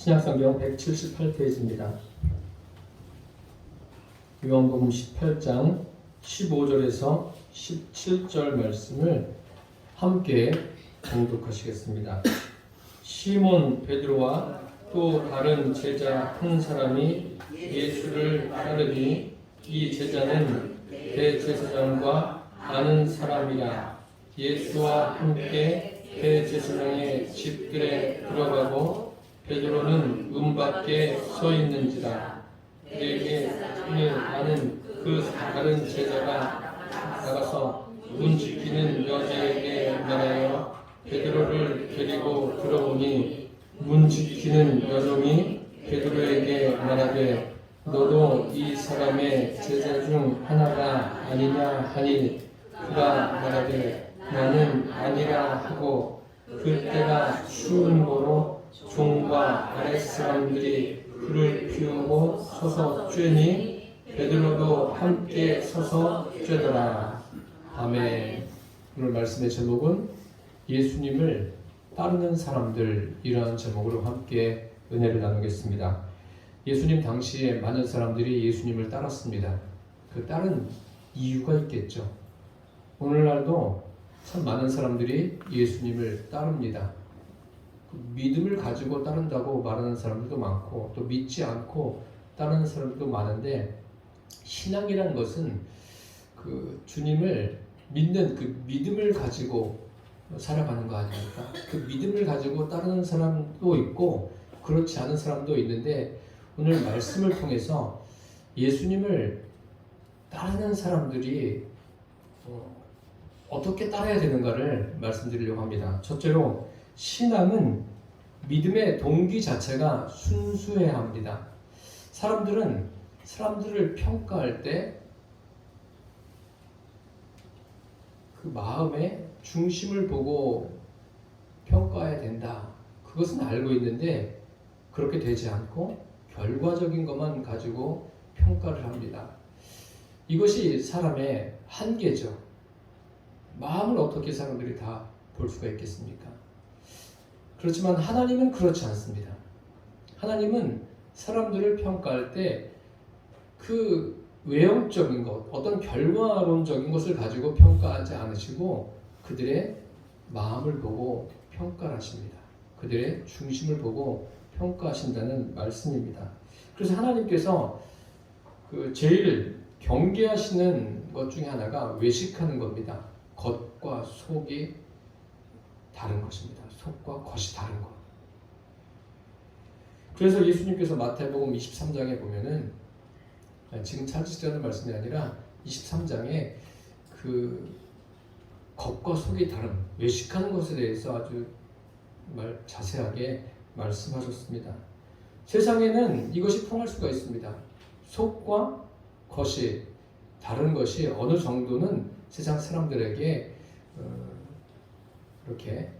신약성경 178페이지입니다. 요한복음 18장 15절에서 17절 말씀을 함께 봉독하시겠습니다. 시몬 베드로와 또 다른 제자 한 사람이 예수를 따르니 이 제자는 대제사장과 아는 사람이라. 예수와 함께 대제사장의 집들에 들어가고 베드로는 문 밖에 서 있는지라. 그에게 손을 아는 그 다른 제자가 나가서 문 지키는 여자에게 말하여 베드로를 데리고 들어오니 문 지키는 여종이 베드로에게 말하되 너도 이 사람의 제자 중 하나가 아니냐 하니 그가 말하되 나는 아니라 하고 그때가 추운 고로 종과 아랫사람들이 불을 피우고 서서 쬐니 베드로도 함께 서서 쬐더라. 아멘. 오늘 말씀의 제목은 예수님을 따르는 사람들이라는 제목으로 함께 은혜를 나누겠습니다. 예수님 당시에 많은 사람들이 예수님을 따랐습니다. 그 따른 이유가 있겠죠. 오늘날도 참 많은 사람들이 예수님을 따릅니다. 믿음을 가지고 따른다고 말하는 사람들도 많고 또 믿지 않고 따르는 사람들도 많은데, 신앙이란 것은 그 주님을 믿는 그 믿음을 가지고 살아가는 거 아닙니까? 그 믿음을 가지고 따르는 사람도 있고 그렇지 않은 사람도 있는데, 오늘 말씀을 통해서 예수님을 따르는 사람들이 어떻게 따라야 되는가를 말씀드리려고 합니다. 첫째로, 신앙은 믿음의 동기 자체가 순수해야 합니다. 사람들은 사람들을 평가할 때 그 마음의 중심을 보고 평가해야 된다. 그것은 알고 있는데 그렇게 되지 않고 결과적인 것만 가지고 평가를 합니다. 이것이 사람의 한계죠. 마음을 어떻게 사람들이 다 볼 수가 있겠습니까? 그렇지만 하나님은 그렇지 않습니다. 하나님은 사람들을 평가할 때 그 외형적인 것, 어떤 결과론적인 것을 가지고 평가하지 않으시고 그들의 마음을 보고 평가를 하십니다. 그들의 중심을 보고 평가하신다는 말씀입니다. 그래서 하나님께서 그 제일 경계하시는 것 중에 하나가 외식하는 겁니다. 겉과 속이 다른 것입니다. 속과 겉이 다른 것. 그래서 예수님께서 마태복음 23장에 보면은, 지금 찾으시려는 말씀이 아니라 23장에 그 겉과 속이 다른 외식하는 것에 대해서 아주 자세하게 말씀하셨습니다. 세상에는 이것이 통할 수가 있습니다. 속과 겉이 다른 것이 어느 정도는 세상 사람들에게 이렇게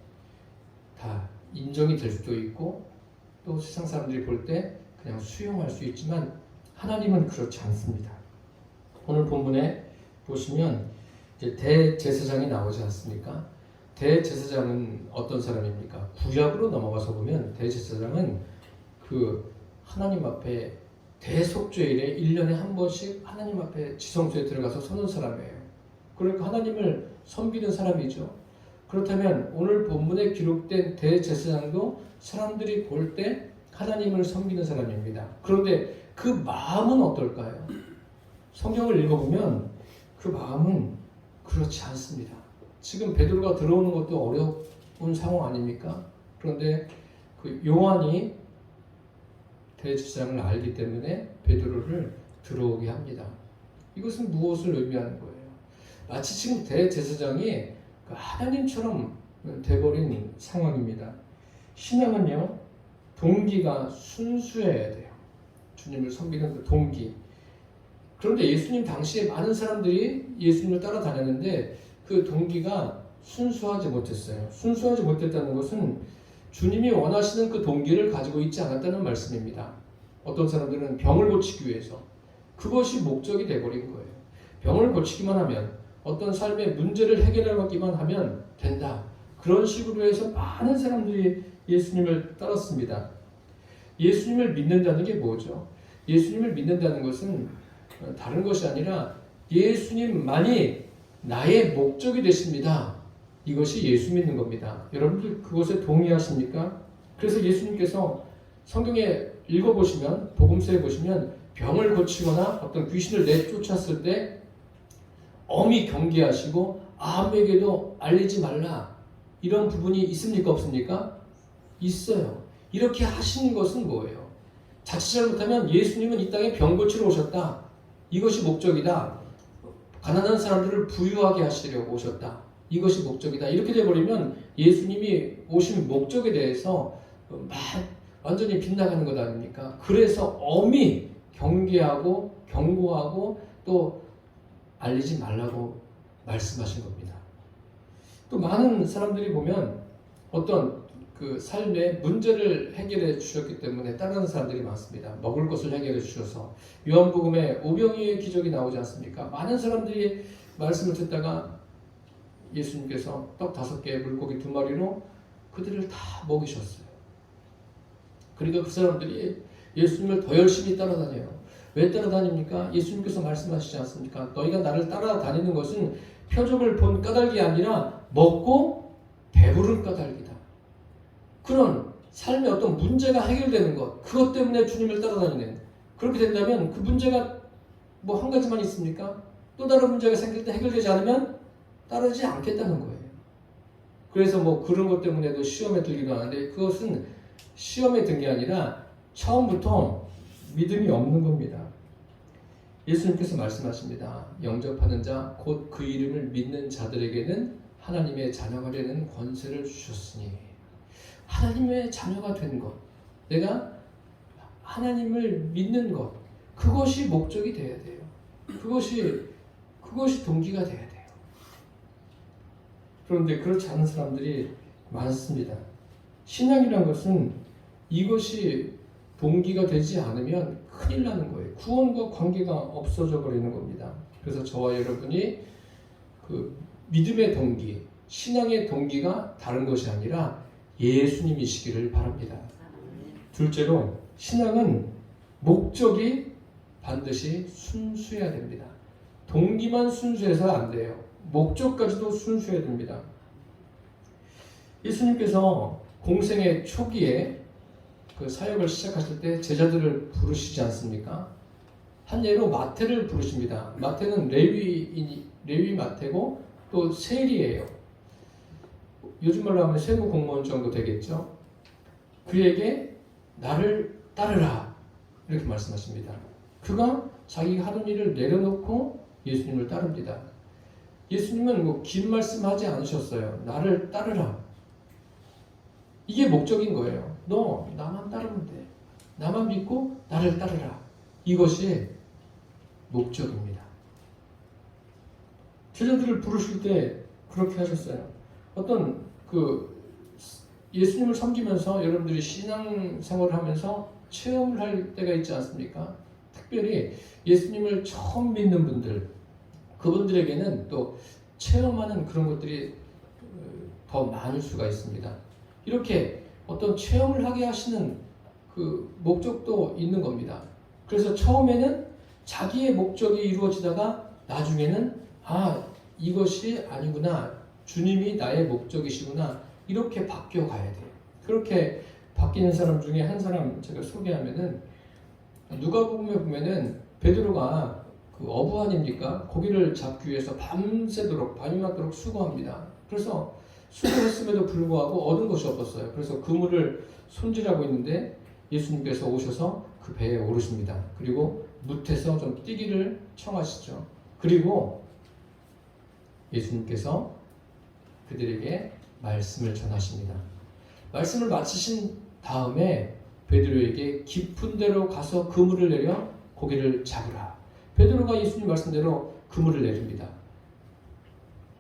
다 인정이 될 수도 있고 또 세상 사람들이 볼 때 그냥 수용할 수 있지만, 하나님은 그렇지 않습니다. 오늘 본문에 보시면 이제 대제사장이 나오지 않습니까? 대제사장은 어떤 사람입니까? 구약으로 넘어가서 보면 대제사장은 그 하나님 앞에 대속죄일에 1년에 한 번씩 하나님 앞에 지성소에 들어가서 서는 사람이에요. 그러니까 하나님을 섬기는 사람이죠. 그렇다면 오늘 본문에 기록된 대제사장도 사람들이 볼 때 하나님을 섬기는 사람입니다. 그런데 그 마음은 어떨까요? 성경을 읽어보면 그 마음은 그렇지 않습니다. 지금 베드로가 들어오는 것도 어려운 상황 아닙니까? 그런데 그 요한이 대제사장을 알기 때문에 베드로를 들어오게 합니다. 이것은 무엇을 의미하는 거예요? 마치 지금 대제사장이 하나님처럼 돼버린 상황입니다. 신앙은요, 동기가 순수해야 돼요. 주님을 섬기는 그 동기. 그런데 예수님 당시에 많은 사람들이 예수님을 따라다녔는데 그 동기가 순수하지 못했어요. 순수하지 못했다는 것은 주님이 원하시는 그 동기를 가지고 있지 않았다는 말씀입니다. 어떤 사람들은 병을 고치기 위해서, 그것이 목적이 돼버린 거예요. 병을 고치기만 하면, 어떤 삶의 문제를 해결하기만 하면 된다. 그런 식으로 해서 많은 사람들이 예수님을 따랐습니다. 예수님을 믿는다는 게 뭐죠? 예수님을 믿는다는 것은 다른 것이 아니라 예수님만이 나의 목적이 되십니다. 이것이 예수 믿는 겁니다. 여러분들 그것에 동의하십니까? 그래서 예수님께서 성경에 읽어보시면, 복음서에 보시면 병을 고치거나 어떤 귀신을 내쫓았을 때 엄히 경계하시고 아무에게도 알리지 말라, 이런 부분이 있습니까? 없습니까? 있어요. 이렇게 하시는 것은 뭐예요? 자칫 잘못하면 예수님은 이 땅에 병 고치러 오셨다, 이것이 목적이다. 가난한 사람들을 부유하게 하시려고 오셨다, 이것이 목적이다. 이렇게 돼버리면 예수님이 오신 목적에 대해서 완전히 빗나가는 것 아닙니까? 그래서 엄히 경계하고 경고하고 또 알리지 말라고 말씀하신 겁니다. 또 많은 사람들이 보면 어떤 그 삶의 문제를 해결해 주셨기 때문에 따르는 사람들이 많습니다. 먹을 것을 해결해 주셔서 요한복음에 오병이의 기적이 나오지 않습니까? 많은 사람들이 말씀을 듣다가 예수님께서 떡 5개, 물고기 2마리로 그들을 다 먹이셨어요. 그러니까 그 사람들이 예수님을 더 열심히 따라다녀요. 왜 따라다닙니까? 예수님께서 말씀하시지 않습니까? 너희가 나를 따라다니는 것은 표적을 본 까닭이 아니라 먹고 배부른 까닭이다. 그런 삶의 어떤 문제가 해결되는 것, 그것 때문에 주님을 따라다니는, 그렇게 된다면 그 문제가 뭐 한 가지만 있습니까? 또 다른 문제가 생길 때 해결되지 않으면 따르지 않겠다는 거예요. 그래서 뭐 그런 것 때문에도 시험에 들기도 하는데, 그것은 시험에 든 게 아니라 처음부터 믿음이 없는 겁니다. 예수님께서 말씀하십니다. 영접하는 자, 곧 그 이름을 믿는 자들에게는 하나님의 자녀가 되는 권세를 주셨으니, 하나님의 자녀가 된 것, 내가 하나님을 믿는 것, 그것이 목적이 돼야 돼요. 그것이 동기가 돼야 돼요. 그런데 그렇지 않은 사람들이 많습니다. 신앙이란 것은 이것이 동기가 되지 않으면 큰일 나는 거예요. 구원과 관계가 없어져 버리는 겁니다. 그래서 저와 여러분이 그 믿음의 동기, 신앙의 동기가 다른 것이 아니라 예수님이시기를 바랍니다. 둘째로, 신앙은 목적이 반드시 순수해야 됩니다. 동기만 순수해서 안 돼요. 목적까지도 순수해야 됩니다. 예수님께서 공생의 초기에 그 사역을 시작하실 때 제자들을 부르시지 않습니까? 한 예로 마태를 부르십니다. 마태는 레위 마태고 또 세리예요. 요즘 말로 하면 세무 공무원 정도 되겠죠. 그에게 나를 따르라, 이렇게 말씀하십니다. 그가 자기가 하던 일을 내려놓고 예수님을 따릅니다. 예수님은 뭐 긴 말씀하지 않으셨어요. 나를 따르라. 이게 목적인 거예요. 너 나만 따르면 돼. 나만 믿고 나를 따르라. 이것이 목적입니다. 제자들을 부르실 때 그렇게 하셨어요. 어떤 예수님을 섬기면서 여러분들이 신앙생활을 하면서 체험을 할 때가 있지 않습니까? 특별히 예수님을 처음 믿는 분들, 그분들에게는 또 체험하는 그런 것들이 더 많을 수가 있습니다. 이렇게 어떤 체험을 하게 하시는 그 목적도 있는 겁니다. 그래서 처음에는 자기의 목적이 이루어지다가 나중에는 이것이 아니구나, 주님이 나의 목적이시구나, 이렇게 바뀌어 가야 돼요. 그렇게 바뀌는 사람 중에 한 사람 제가 소개하면은, 누가복음에 보면은 베드로가 그 어부 아닙니까? 고기를 잡기 위해서 밤이 맞도록 수고합니다. 그래서 수고했음에도 불구하고 얻은 것이 없었어요. 그래서 그물을 손질하고 있는데 예수님께서 오셔서 그 배에 오르십니다. 그리고 뭇에서 좀 뛰기를 청하시죠. 그리고 예수님께서 그들에게 말씀을 전하십니다. 말씀을 마치신 다음에 베드로에게 깊은 데로 가서 그물을 내려 고기를 잡으라. 베드로가 예수님 말씀대로 그물을 내립니다.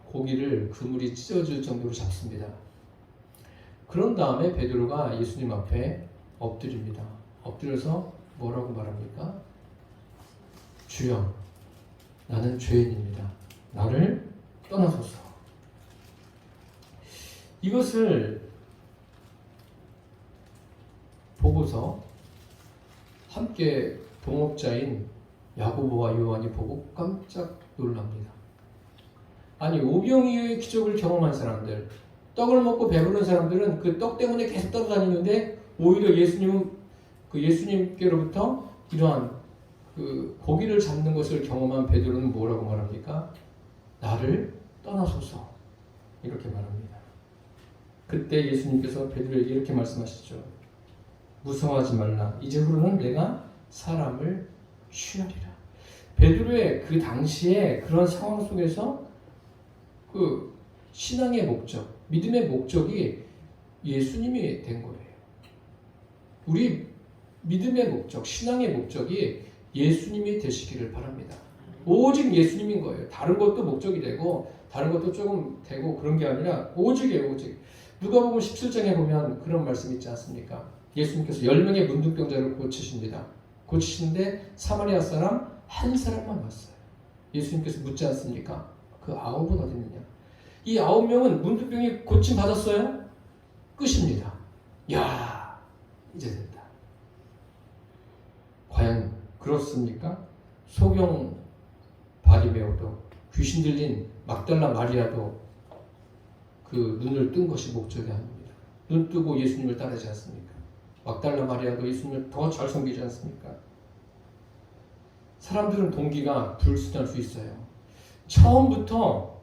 고기를 그물이 찢어질 정도로 잡습니다. 그런 다음에 베드로가 예수님 앞에 엎드립니다. 엎드려서 뭐라고 말합니까? 주여, 나는 죄인입니다. 나를 떠나소서. 이것을 보고서 함께 동업자인 야고보와 요한이 보고 깜짝 놀랍니다. 아니 오병이어의 기적을 경험한 사람들, 떡을 먹고 배부른 사람들은 그 떡 때문에 계속 따라다니는데 오히려 예수님께로부터 이러한 그 고기를 잡는 것을 경험한 베드로는 뭐라고 말합니까? 나를 떠나소서 이렇게 말합니다. 그때 예수님께서 베드로에게 이렇게 말씀하시죠. 무서워하지 말라. 이제부로는 내가 사람을 취하리라. 베드로의 그 당시에 그런 상황 속에서 그 신앙의 목적, 믿음의 목적이 예수님이 된 거예요. 우리 믿음의 목적, 신앙의 목적이 예수님이 되시기를 바랍니다. 오직 예수님인 거예요. 다른 것도 목적이 되고 다른 것도 조금 되고 그런 게 아니라 오직이에요. 오직. 누가복음 17장에 보면 그런 말씀 있지 않습니까? 예수님께서 10명의 문둥병자를 고치십니다. 고치시는데 사마리아 사람 한 사람만 왔어요. 예수님께서 묻지 않습니까? 그 9은 어디 있느냐? 이 9명은 문둥병이 고침 받았어요? 끝입니다. 야, 이제 됐다. 과연 그렇습니까? 소경 바리메오도 귀신 들린 막달라 마리아도 그 눈을 뜬 것이 목적이 아닙니다. 눈 뜨고 예수님을 따르지 않습니까? 막달라 마리아도 예수님을 더 잘 섬기지 않습니까? 사람들은 동기가 불순할 수 있어요. 처음부터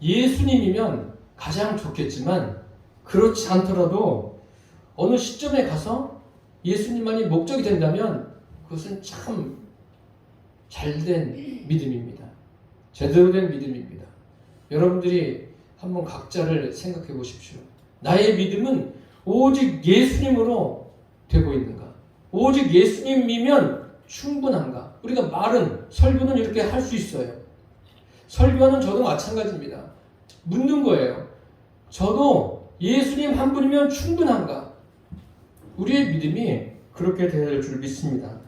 예수님이면 가장 좋겠지만 그렇지 않더라도 어느 시점에 가서 예수님만이 목적이 된다면 그것은 참 잘된 믿음입니다. 제대로 된 믿음입니다. 여러분들이 한번 각자를 생각해 보십시오. 나의 믿음은 오직 예수님으로 되고 있는가? 오직 예수님이면 충분한가? 우리가 말은, 설교는 이렇게 할 수 있어요. 설교하는 저도 마찬가지입니다. 묻는 거예요. 저도 예수님 한 분이면 충분한가? 우리의 믿음이 그렇게 될 줄 믿습니다.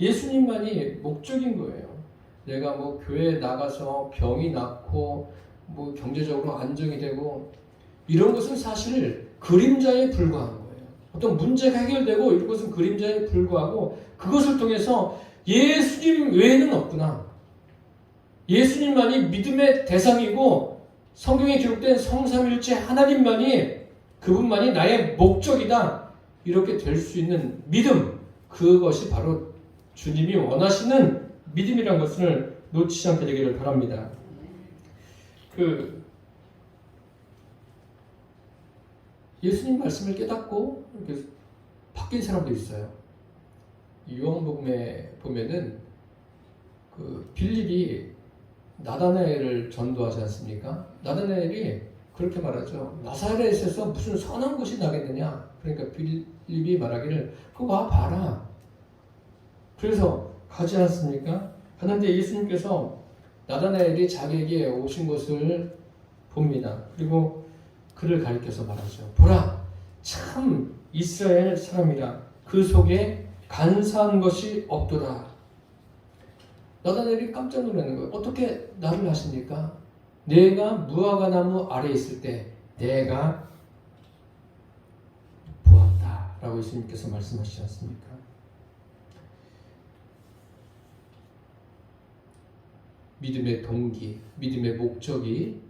예수님만이 목적인 거예요. 내가 뭐 교회에 나가서 병이 낫고 뭐 경제적으로 안정이 되고 이런 것은 사실 그림자에 불과한 거예요. 어떤 문제가 해결되고 이런 것은 그림자에 불과하고 그것을 통해서 예수님 외에는 없구나. 예수님만이 믿음의 대상이고 성경에 기록된 성삼일체 하나님만이 그분만이 나의 목적이다. 이렇게 될 수 있는 믿음, 그것이 바로 주님이 원하시는 믿음이라는 것을 놓치지 않게 되기를 바랍니다. 예수님 말씀을 깨닫고 이렇게 바뀐 사람도 있어요. 요한복음에 보면은 빌립이 나다나엘을 전도하지 않습니까? 나다나엘이 그렇게 말하죠. 나사렛에서 무슨 선한 것이 나겠느냐? 그러니까 빌립이 말하기를 그거 와 봐라. 그래서 가지 않습니까? 하는데 예수님께서 나다나엘이 자기에게 오신 것을 봅니다. 그리고 그를 가리켜서 말하죠. 보라, 참 이스라엘 사람이라. 그 속에 간사한 것이 없도다. 나다나엘이 깜짝 놀라는 거예요. 어떻게 나를 아십니까? 내가 무화과 나무 아래에 있을 때 내가 보았다 라고 예수님께서 말씀하시지 않습니까? 믿음의 동기, 믿음의 목적이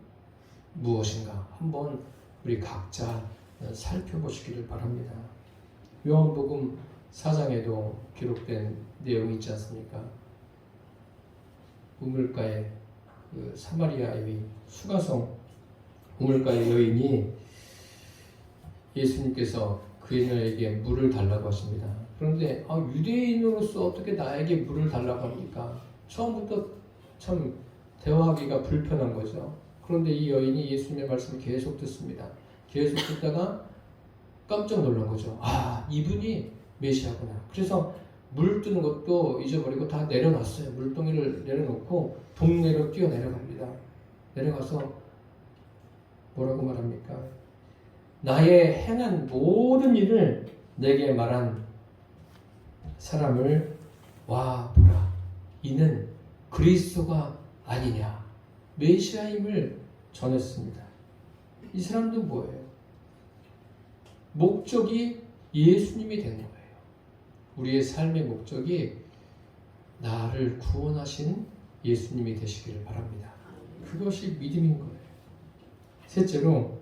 무엇인가 한번 우리 각자 살펴보시기를 바랍니다. 요한복음 4장에도 기록된 내용이 있지 않습니까? 우물가에 사마리아 여인, 수가성 우물가의 여인이 예수님께서 그녀에게 물을 달라고 하십니다. 그런데 유대인으로서 어떻게 나에게 물을 달라고 합니까? 처음부터 참 대화하기가 불편한 거죠. 그런데 이 여인이 예수님의 말씀을 계속 듣습니다. 계속 듣다가 깜짝 놀란 거죠. 이분이 메시아구나. 그래서 물 뜨는 것도 잊어버리고 다 내려놨어요. 물동이를 내려놓고 동네로 뛰어내려갑니다. 내려가서 뭐라고 말합니까? 나의 행한 모든 일을 내게 말한 사람을 와 보라. 이는 그리스도가 아니냐. 메시아임을 전했습니다. 이 사람도 뭐예요? 목적이 예수님이 된 거예요. 우리의 삶의 목적이 나를 구원하신 예수님이 되시기를 바랍니다. 그것이 믿음인 거예요. 셋째로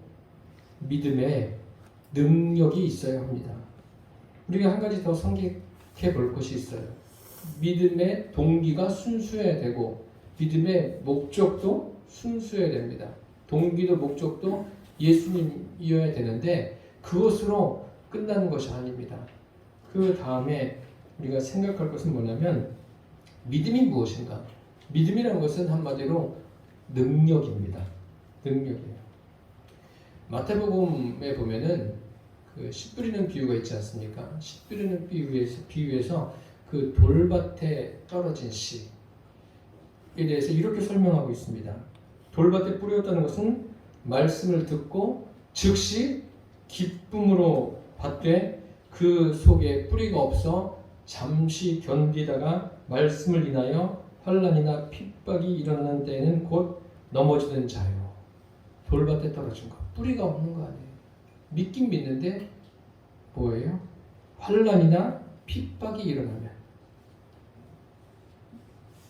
믿음에 능력이 있어야 합니다. 우리가 한 가지 더 생각해 볼 것이 있어요. 믿음의 동기가 순수해야 되고 믿음의 목적도 순수해야 됩니다. 동기도 목적도 예수님이어야 되는데 그것으로 끝나는 것이 아닙니다. 그 다음에 우리가 생각할 것은 뭐냐면 믿음이 무엇인가? 믿음이라는 것은 한마디로 능력입니다. 능력이에요. 마태복음에 보면은 그 씨 뿌리는 비유가 있지 않습니까? 씨 뿌리는 비유에서 그 돌밭에 떨어진 씨에 대해서 이렇게 설명하고 있습니다. 돌밭에 뿌렸다는 것은 말씀을 듣고 즉시 기쁨으로 받되 그 속에 뿌리가 없어 잠시 견디다가 말씀을 인하여 환난이나 핍박이 일어나는 때에는 곧 넘어지는 자요. 돌밭에 떨어진 거. 뿌리가 없는 거 아니에요. 믿긴 믿는데 뭐예요? 환난이나 핍박이 일어나면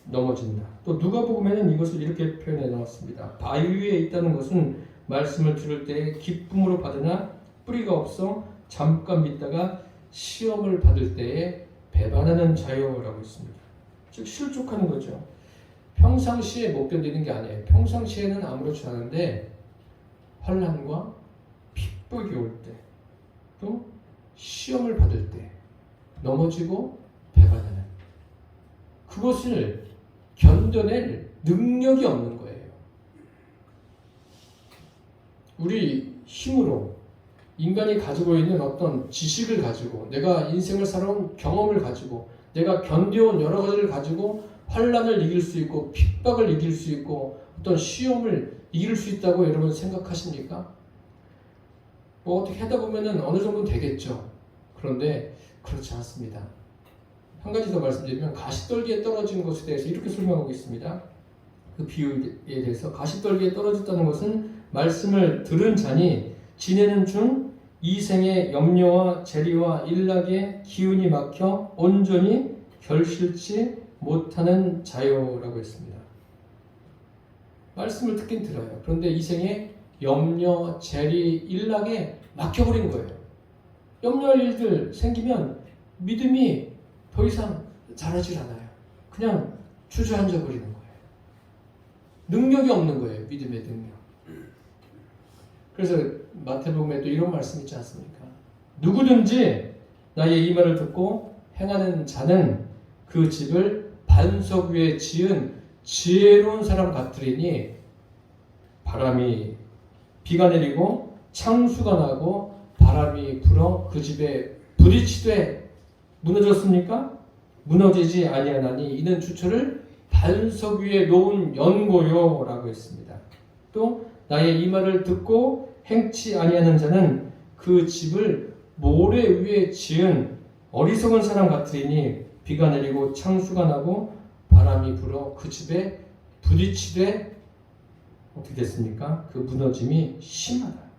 넘어진다. 또 누가복음에는 이것을 이렇게 표현해 놓았습니다. 바위 위에 있다는 것은 말씀을 들을 때 기쁨으로 받으나 뿌리가 없어 잠깐 믿다가 시험을 받을 때에 배반하는 자요라고 했습니다. 즉 실족하는 거죠. 평상시에 못 견디는 게 아니에요. 평상시에는 아무렇지 않은데 환난과 핍박이 올 때, 또 시험을 받을 때 넘어지고 배반하는 그것을 견뎌낼 능력이 없는 거예요. 우리 힘으로 인간이 가지고 있는 어떤 지식을 가지고 내가 인생을 살아온 경험을 가지고 내가 견뎌온 여러 가지를 가지고 환난을 이길 수 있고 핍박을 이길 수 있고 어떤 시험을 이길 수 있다고 여러분 생각하십니까? 뭐 어떻게 하다 보면은 어느 정도는 되겠죠. 그런데 그렇지 않습니다. 한 가지 더 말씀드리면 가시떨기에 떨어진 것에 대해서 이렇게 설명하고 있습니다. 그 비유에 대해서 가시떨기에 떨어졌다는 것은 말씀을 들은 자니 지내는 중 이생의 염려와 재리와 일락의 기운이 막혀 온전히 결실치 못하는 자요라고 했습니다. 말씀을 듣긴 들어요. 그런데 이생의 염려, 재리, 일락에 막혀버린 거예요. 염려할 일들 생기면 믿음이 더 이상 자라질 않아요. 그냥 주저앉아 버리는 거예요. 능력이 없는 거예요. 믿음의 능력. 그래서 마태복음에 또 이런 말씀 있지 않습니까? 누구든지 나의 이 말을 듣고 행하는 자는 그 집을 반석 위에 지은 지혜로운 사람 같으리니 바람이 비가 내리고 창수가 나고 바람이 불어 그 집에 부딪히되 무너졌습니까? 무너지지 아니하나니 이는 주초를 반석 위에 놓은 연고요 라고 했습니다. 또 나의 이 말을 듣고 행치 아니하는 자는 그 집을 모래 위에 지은 어리석은 사람 같으니 비가 내리고 창수가 나고 바람이 불어 그 집에 부딪히되 어떻게 됐습니까? 그 무너짐이 심하다.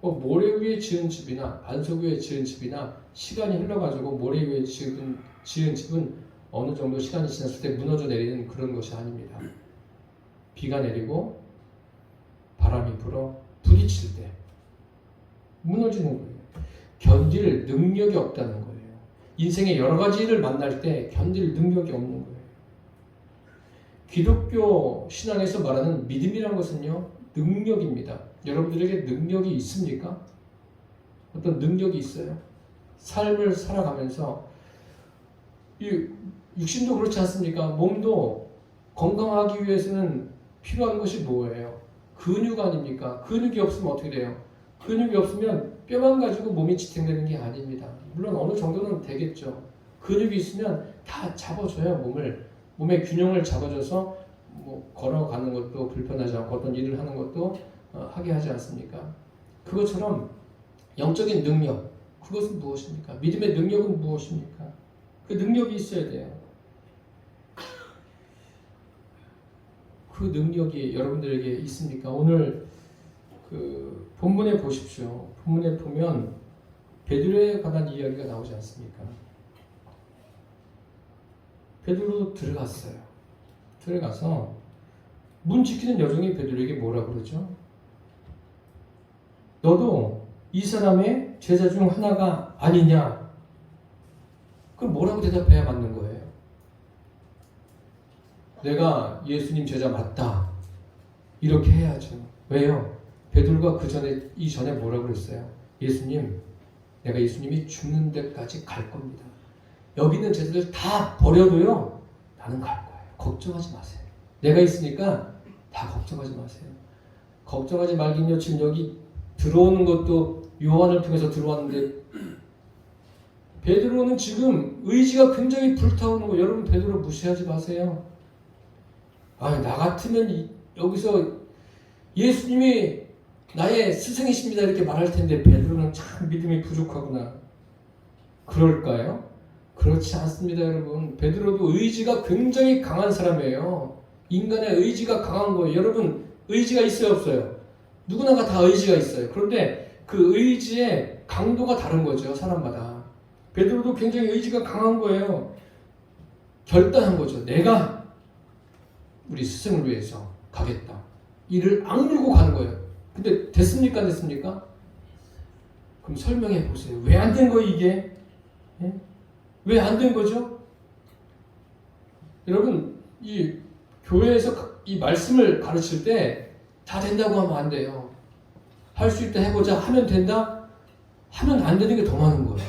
모래 위에 지은 집이나 반석 위에 지은 집이나 시간이 흘러가지고 모래 위에 지은 집은 어느 정도 시간이 지났을 때 무너져 내리는 그런 것이 아닙니다. 비가 내리고 바람이 불어 부딪힐 때 무너지는 거예요. 견딜 능력이 없다는 거예요. 인생의 여러 가지 일을 만날 때 견딜 능력이 없는 거예요. 기독교 신앙에서 말하는 믿음이라는 것은요, 능력입니다. 여러분들에게 능력이 있습니까? 어떤 능력이 있어요? 삶을 살아가면서 이 육신도 그렇지 않습니까? 몸도 건강하기 위해서는 필요한 것이 뭐예요? 근육 아닙니까? 근육이 없으면 어떻게 돼요? 근육이 없으면 뼈만 가지고 몸이 지탱되는 게 아닙니다. 물론 어느 정도는 되겠죠. 근육이 있으면 다 잡아줘요. 몸의 균형을 잡아줘서 뭐 걸어가는 것도 불편하지 않고 어떤 일을 하는 것도 하게 하지 않습니까? 그것처럼 영적인 능력, 그것은 무엇입니까? 믿음의 능력은 무엇입니까? 그 능력이 있어야 돼요. 그 능력이 여러분들에게 있습니까? 오늘 그 본문에 보십시오. 본문에 보면 베드로에 관한 이야기가 나오지 않습니까? 베드로 들어갔어요. 들어가서 문 지키는 여종이 베드로에게 뭐라 그러죠? 너도 이 사람의 제자 중 하나가 아니냐? 그럼 뭐라고 대답해야 맞는 거예요? 내가 예수님 제자 맞다. 이렇게 해야죠. 왜요? 베드로가 이전에 뭐라고 그랬어요? 예수님, 내가 예수님이 죽는 데까지 갈 겁니다. 여기 있는 제자들 다 버려도요, 나는 갈 거예요. 걱정하지 마세요. 내가 있으니까 다 걱정하지 마세요. 걱정하지 말긴요. 지금 여기 들어오는 것도 요한을 통해서 들어왔는데 베드로는 지금 의지가 굉장히 불타오르는 거. 여러분 베드로 무시하지 마세요. 나 같으면 여기서 예수님이 나의 스승이십니다 이렇게 말할 텐데 베드로는 참 믿음이 부족하구나. 그럴까요? 그렇지 않습니다, 여러분. 베드로도 의지가 굉장히 강한 사람이에요. 인간의 의지가 강한 거예요. 여러분 의지가 있어요, 없어요? 누구나가 다 의지가 있어요. 그런데 그 의지의 강도가 다른 거죠, 사람마다. 베드로도 굉장히 의지가 강한 거예요. 결단한 거죠. 내가 우리 스승을 위해서 가겠다. 이를 악물고 가는 거예요. 근데 됐습니까? 안 됐습니까? 그럼 설명해 보세요. 왜 안 된 거예요, 이게? 예? 왜 안 된 거죠? 여러분, 이 교회에서 이 말씀을 가르칠 때 다 된다고 하면 안 돼요. 할 수 있다 해보자 하면 된다? 하면 안 되는 게 더 많은 거예요.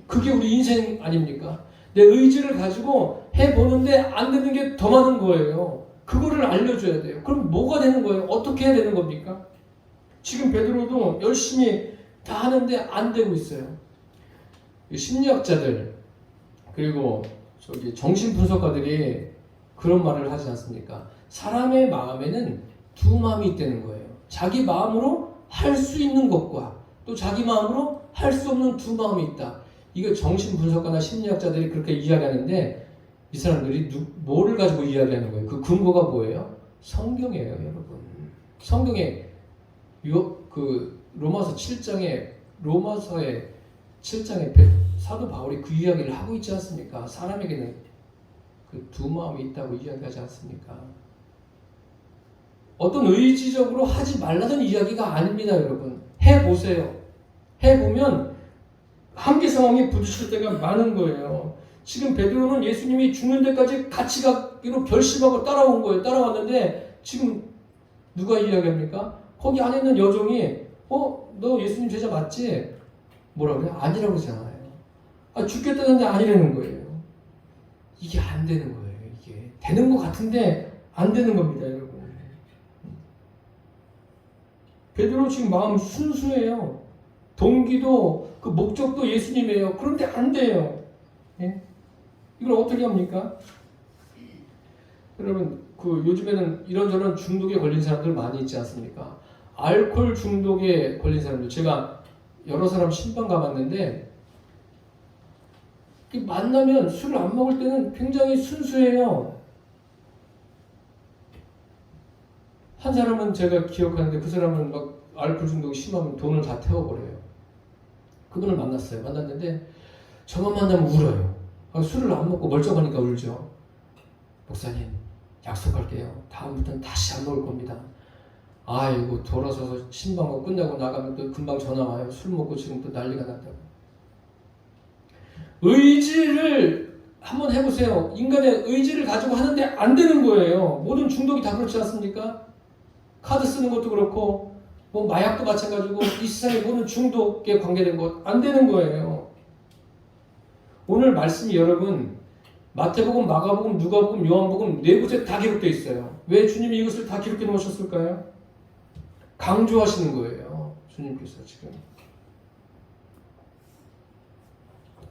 그게 우리 인생 아닙니까? 내 의지를 가지고 해보는데 안 되는 게 더 많은 거예요. 그거를 알려줘야 돼요. 그럼 뭐가 되는 거예요? 어떻게 해야 되는 겁니까? 지금 베드로도 열심히 다 하는데 안 되고 있어요. 심리학자들 그리고 정신분석가들이 그런 말을 하지 않습니까? 사람의 마음에는 두 마음이 있다는 거예요. 자기 마음으로 할 수 있는 것과 또 자기 마음으로 할 수 없는 두 마음이 있다. 이거 정신분석가나 심리학자들이 그렇게 이야기하는데 이 사람들이 뭐를 가지고 이야기하는 거예요? 그 근거가 뭐예요? 성경이에요, 여러분. 성경에 로마서의 7장에 사도 바울이 그 이야기를 하고 있지 않습니까? 사람에게는 그 두 마음이 있다고 이야기하지 않습니까? 어떤 의지적으로 하지 말라는 이야기가 아닙니다, 여러분. 해보세요. 해보면 한계 상황에 부딪힐 때가 많은 거예요. 지금 베드로는 예수님이 죽는 데까지 같이 가기로 결심하고 따라온 거예요. 따라왔는데 지금 누가 이야기합니까? 거기 안에 있는 여종이 너 예수님 제자 맞지? 뭐라 그래요? 아니라고 그러잖아요. 죽겠다는데 아니라는 거예요. 이게 안 되는 거예요. 이게 되는 것 같은데 안 되는 겁니다, 여러분. 베드로 지금 마음 순수해요. 동기도 그 목적도 예수님이에요. 그런데 안 돼요. 예? 이걸 어떻게 합니까? 여러분 요즘에는 이런저런 중독에 걸린 사람들 많이 있지 않습니까? 알코올 중독에 걸린 사람들 제가 여러 사람 신방 가봤는데 만나면 술을 안 먹을 때는 굉장히 순수해요. 한 사람은 제가 기억하는데 그 사람은 막 알코올 중독이 심하면 돈을 다 태워버려요. 그분을 만났어요. 만났는데 저만 만나면 울어요. 술을 안 먹고 멀쩡하니까 울죠. 목사님 약속할게요. 다음부터는 다시 안 먹을 겁니다. 아이고 돌아서서 신방하고 끝나고 나가면 또 금방 전화 와요. 술 먹고 지금 또 난리가 났다고. 의지를 한번 해보세요. 인간의 의지를 가지고 하는데 안 되는 거예요. 모든 중독이 다 그렇지 않습니까? 카드 쓰는 것도 그렇고 뭐 마약도 마찬가지고 이 세상의 모든 중독에 관계된 것 안 되는 거예요. 오늘 말씀이 여러분 마태복음, 마가복음, 누가복음, 요한복음 네 곳에 다 기록되어 있어요. 왜 주님이 이것을 다 기록해 놓으셨을까요? 강조하시는 거예요. 주님께서 지금.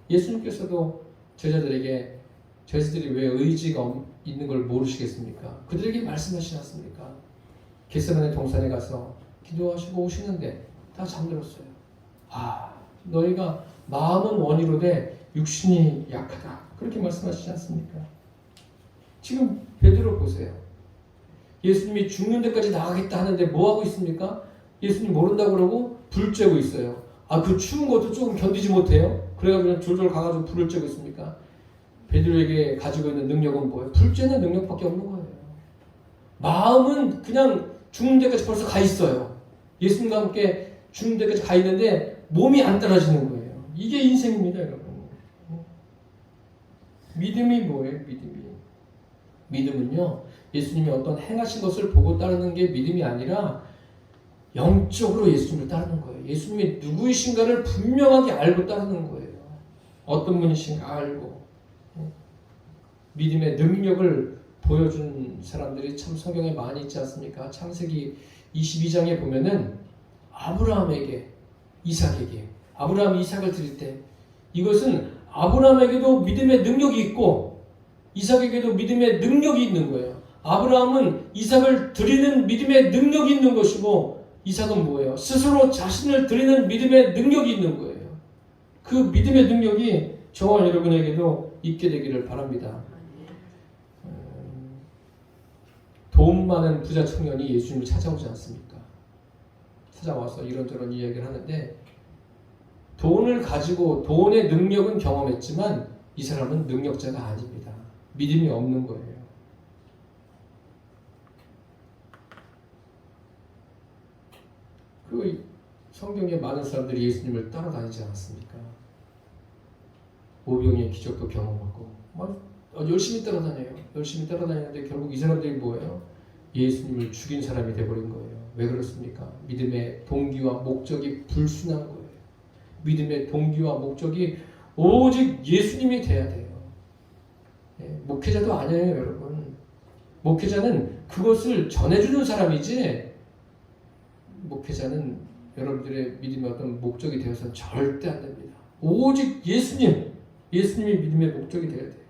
예수님께서도 제자들이 왜 의지가 있는 걸 모르시겠습니까? 그들에게 말씀하시지 않습니까? 겟세마네 동산에 가서 기도하시고 오시는데 다 잠들었어요. 너희가 마음은 원이로되 육신이 약하다. 그렇게 말씀하시지 않습니까? 지금 베드로 보세요. 예수님이 죽는 데까지 나가겠다 하는데 뭐 하고 있습니까? 예수님 모른다고 그러고 불 쬐고 있어요. 그 추운 것도 조금 견디지 못해요. 그래가지고 졸졸 가가지고 불을 쬐고 있습니까? 베드로에게 가지고 있는 능력은 뭐예요? 불죄는 능력밖에 없는 거예요. 마음은 그냥 죽는 데까지 벌써 가 있어요. 예수님과 함께 죽는 데까지 가 있는데 몸이 안 따라지는 거예요. 이게 인생입니다, 여러분. 믿음이 뭐예요? 믿음은요, 예수님이 어떤 행하신 것을 보고 따르는 게 믿음이 아니라 영적으로 예수님을 따르는 거예요. 예수님이 누구이신가를 분명하게 알고 따르는 거예요. 어떤 분이신가 알고. 믿음의 능력을 보여준 사람들이 참 성경에 많이 있지 않습니까? 창세기 22장에 보면은 아브라함에게, 이삭에게, 아브라함이 이삭을 드릴 때 이것은 아브라함에게도 믿음의 능력이 있고 이삭에게도 믿음의 능력이 있는 거예요. 아브라함은 이삭을 드리는 믿음의 능력이 있는 것이고 이삭은 뭐예요? 스스로 자신을 드리는 믿음의 능력이 있는 거예요. 그 믿음의 능력이 저와 여러분에게도 있게 되기를 바랍니다. 돈 많은 부자 청년이 예수님을 찾아오지 않습니까? 찾아와서 이런저런 이야기를 하는데 돈을 가지고 돈의 능력은 경험했지만 이 사람은 능력자가 아닙니다. 믿음이 없는 거예요. 그 성경에 많은 사람들이 예수님을 따라다니지 않았습니까? 오병이의 기적도 경험하고 열심히 따라다녀요. 열심히 따라다니는데 결국 이 사람들이 뭐예요? 예수님을 죽인 사람이 돼버린 거예요. 왜 그렇습니까? 믿음의 동기와 목적이 불순한 거예요. 믿음의 동기와 목적이 오직 예수님이 돼야 돼요. 목회자도 아니에요, 여러분. 목회자는 그것을 전해주는 사람이지 목회자는 여러분들의 믿음의 어떤 목적이 되어서는 절대 안 됩니다. 오직 예수님이 믿음의 목적이 되어야 돼요.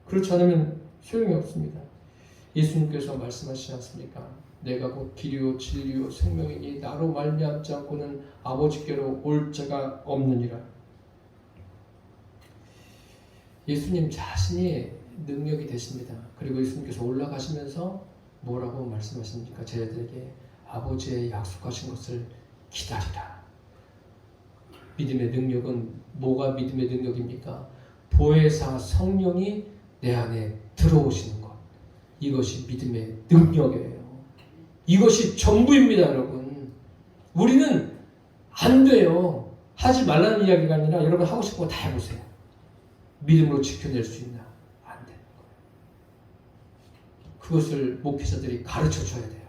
그렇지 않으면 소용이 없습니다. 예수님께서 말씀하시지 않습니까? 내가 곧 길이요 진리요 생명이니 나로 말미암지 않고는 아버지께로 올 자가 없느니라. 예수님 자신이 능력이 되십니다. 그리고 예수님께서 올라가시면서 뭐라고 말씀하십니까? 제자들에게 아버지의 약속하신 것을 기다리라. 믿음의 능력은 뭐가 믿음의 능력입니까? 보혜사 성령이 내 안에 들어오시는 것. 이것이 믿음의 능력이에요. 이것이 전부입니다, 여러분. 우리는 안 돼요. 하지 말라는 이야기가 아니라 여러분 하고 싶은 거 다 해보세요. 믿음으로 지켜낼 수 있나? 안 되는 거예요. 그것을 목회자들이 가르쳐 줘야 돼요.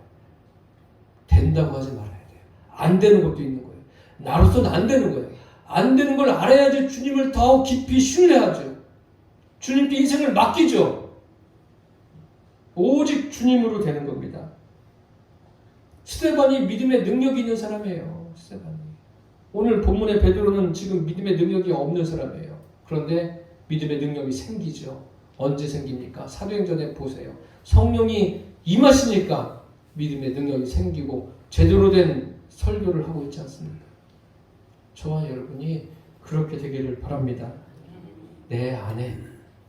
된다고 하지 말아야 돼요. 안 되는 것도 있는 거예요. 나로서는 안 되는 거예요. 안 되는 걸 알아야지 주님을 더 깊이 신뢰하죠. 주님께 인생을 맡기죠. 오직 주님으로 되는 겁니다. 스데반이 믿음의 능력이 있는 사람이에요. 스데반이. 오늘 본문의 베드로는 지금 믿음의 능력이 없는 사람이에요. 그런데 믿음의 능력이 생기죠. 언제 생깁니까? 사도행전에 보세요. 성령이 임하시니까 믿음의 능력이 생기고 제대로 된 설교를 하고 있지 않습니까? 저와 여러분이 그렇게 되기를 바랍니다. 내 안에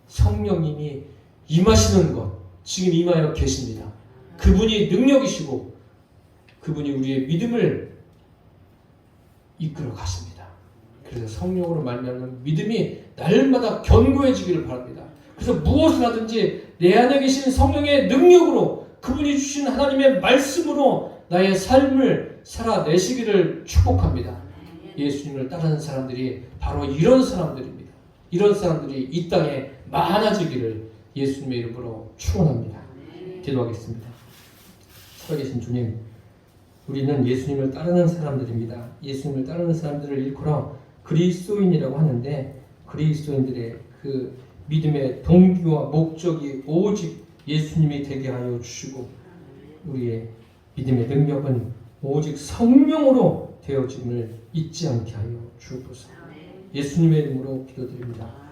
성령님이 임하시는 것, 지금 임하여 계십니다. 그분이 능력이시고 그분이 우리의 믿음을 이끌어 가십니다. 그래서 성령으로 말미암는 믿음이 날마다 견고해지기를 바랍니다. 그래서 무엇을 하든지 내 안에 계신 성령의 능력으로 그분이 주신 하나님의 말씀으로 나의 삶을 살아내시기를 축복합니다. 예수님을 따르는 사람들이 바로 이런 사람들입니다. 이런 사람들이 이 땅에 많아지기를 예수님의 이름으로 축원합니다. 기도하겠습니다. 살아계신 주님, 우리는 예수님을 따르는 사람들입니다. 예수님을 따르는 사람들을 일컬어 그리스도인이라고 하는데 그리스도인들의 그 믿음의 동기와 목적이 오직 예수님이 되게 하여 주시고 우리의 믿음의 능력은 오직 성령으로 되어짐을 잊지 않게 하여 주옵소서. 예수님의 이름으로 기도드립니다.